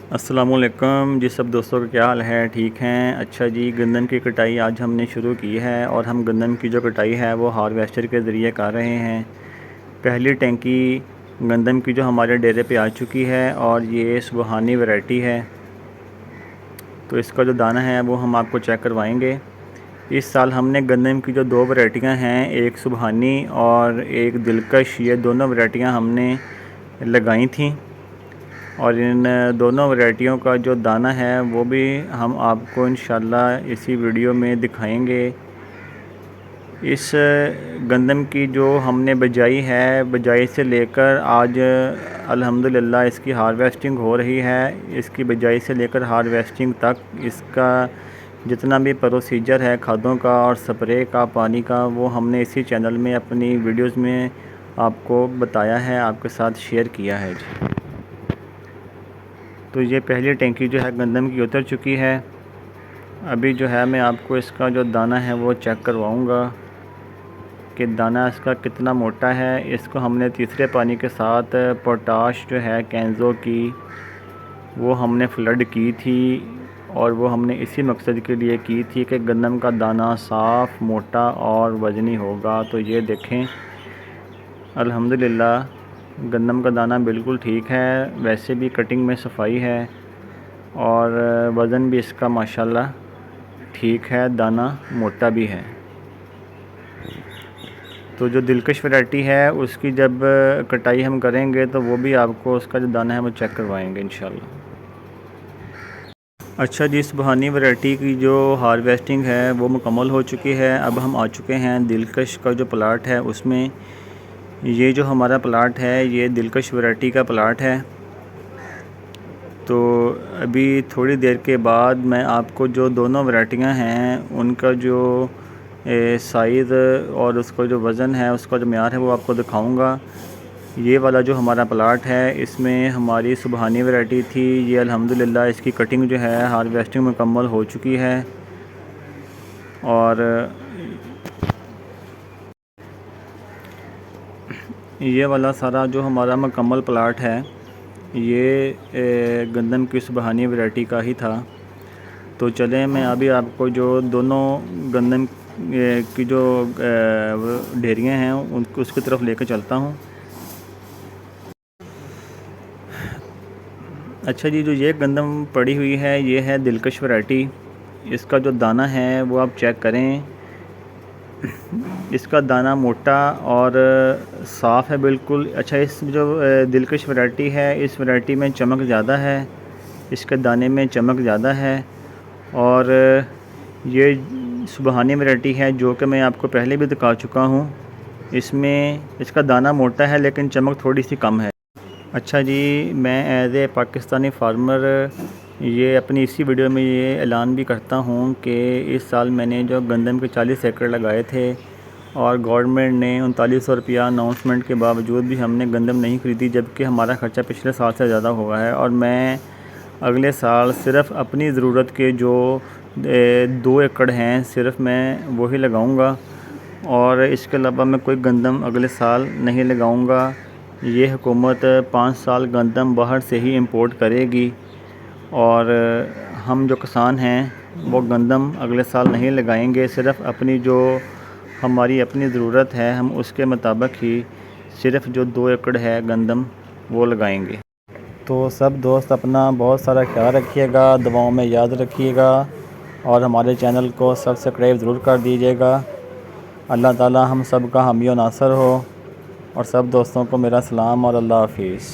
अस्सलामुअलैकुम जी। सब दोस्तों का क्या हाल है? ठीक हैं? अच्छा जी, गंदम की कटाई आज हमने शुरू की है और हम गंदम की जो कटाई है वो हार्वेस्टर के ज़रिए कर रहे हैं। पहली टैंकी गंदम की जो हमारे डेरे पे आ चुकी है और ये सुबहानी वैरायटी है, तो इसका जो दाना है वो हम आपको चेक करवाएंगे। इस साल हमने गंदम की जो दो वैरायटियाँ हैं, एक सुबहानी और एक दिलकश, ये दोनों वैरायटियाँ हमने लगाई थी और इन दोनों वैरायटियों का जो दाना है वो भी हम आपको इंशाल्लाह इसी वीडियो में दिखाएंगे। इस गंदम की जो हमने बिजाई है, बिजाई से लेकर आज अल्हम्दुलिल्लाह इसकी हार्वेस्टिंग हो रही है। इसकी बिजाई से लेकर हार्वेस्टिंग तक इसका जितना भी प्रोसीजर है खादों का और स्प्रे का, पानी का, वो हमने इसी चैनल में अपनी वीडियोस में आपको बताया है, आपके साथ शेयर किया है जी। तो ये पहली टैंकी जो है गंदम की उतर चुकी है। अभी जो है मैं आपको इसका जो दाना है वो चेक करवाऊँगा कि दाना इसका कितना मोटा है। इसको हमने तीसरे पानी के साथ पोटाश जो है कैंज़ो की, वो हमने फ्लड की थी और वो हमने इसी मकसद के लिए की थी कि गंदम का दाना साफ़, मोटा और वज़नी होगा। तो ये देखें, अल्हम्दुलिल्लाह गंदम का दाना बिल्कुल ठीक है। वैसे भी कटिंग में सफाई है और वज़न भी इसका माशाल्लाह ठीक है, दाना मोटा भी है। तो जो दिलकश वैरायटी है उसकी जब कटाई हम करेंगे तो वो भी आपको उसका जो दाना है वो चेक करवाएंगे इंशाल्लाह। अच्छा जी, सुबहानी वैरायटी की जो हार्वेस्टिंग है वो मुकम्मल हो चुकी है। अब हम आ चुके हैं दिलकश का जो प्लाट है उसमें। ये जो हमारा प्लाट है ये दिलकश वैरायटी का प्लाट है। तो अभी थोड़ी देर के बाद मैं आपको जो दोनों वैरायटियाँ हैं उनका जो साइज़ और उसका जो वज़न है, उसका जो म्यार है वो आपको दिखाऊंगा। ये वाला जो हमारा प्लाट है इसमें हमारी सुबहानी वैरायटी थी। ये अल्हम्दुलिल्लाह इसकी कटिंग जो है हार्वेस्टिंग मुकम्मल हो चुकी है और ये वाला सारा जो हमारा मुकम्मल प्लाट है ये गंदम की सुबहानी वैरायटी का ही था। तो चलें, मैं अभी आपको जो दोनों गंदम की जो ढेरियाँ हैं उनको उसकी तरफ लेकर चलता हूँ। अच्छा जी, जो ये गंदम पड़ी हुई है ये है दिलकश वैरायटी। इसका जो दाना है वो आप चेक करें। इसका दाना मोटा और साफ़ है बिल्कुल। अच्छा, इस जो दिलकश वैरायटी है इस वैरायटी में चमक ज़्यादा है, इसके दाने में चमक ज़्यादा है। और ये सुबहानी वैरायटी है जो कि मैं आपको पहले भी दिखा चुका हूँ। इसमें इसका दाना मोटा है लेकिन चमक थोड़ी सी कम है। अच्छा जी, मैं एज़ ए पाकिस्तानी फार्मर ये अपनी इसी वीडियो में ये ऐलान भी करता हूँ कि इस साल मैंने जो गंदम के 40 एकड़ लगाए थे और गवर्नमेंट ने 3900 रुपया अनाउंसमेंट के बावजूद भी हमने गंदम नहीं खरीदी, जबकि हमारा ख़र्चा पिछले साल से ज़्यादा हुआ है। और मैं अगले साल सिर्फ़ अपनी ज़रूरत के जो 2 एकड़ हैं सिर्फ़ मैं वही लगाऊंगा और इसके अलावा मैं कोई गंदम अगले साल नहीं लगाऊंगा। ये हुकूमत 5 साल गंदम बाहर से ही इंपोर्ट करेगी और हम जो किसान हैं वो गंदम अगले साल नहीं लगाएंगे। सिर्फ़ अपनी जो हमारी अपनी ज़रूरत है हम उसके मुताबिक ही सिर्फ़ जो 2 एकड़ है गंदम वो लगाएंगे। तो सब दोस्त अपना बहुत सारा ख्याल रखिएगा, दुआओं में याद रखिएगा और हमारे चैनल को सब्सक्राइब ज़रूर कर दीजिएगा। अल्लाह ताला हम सब का हामी और नासर हो। और सब दोस्तों को मेरा सलाम और अल्लाह हाफिज़।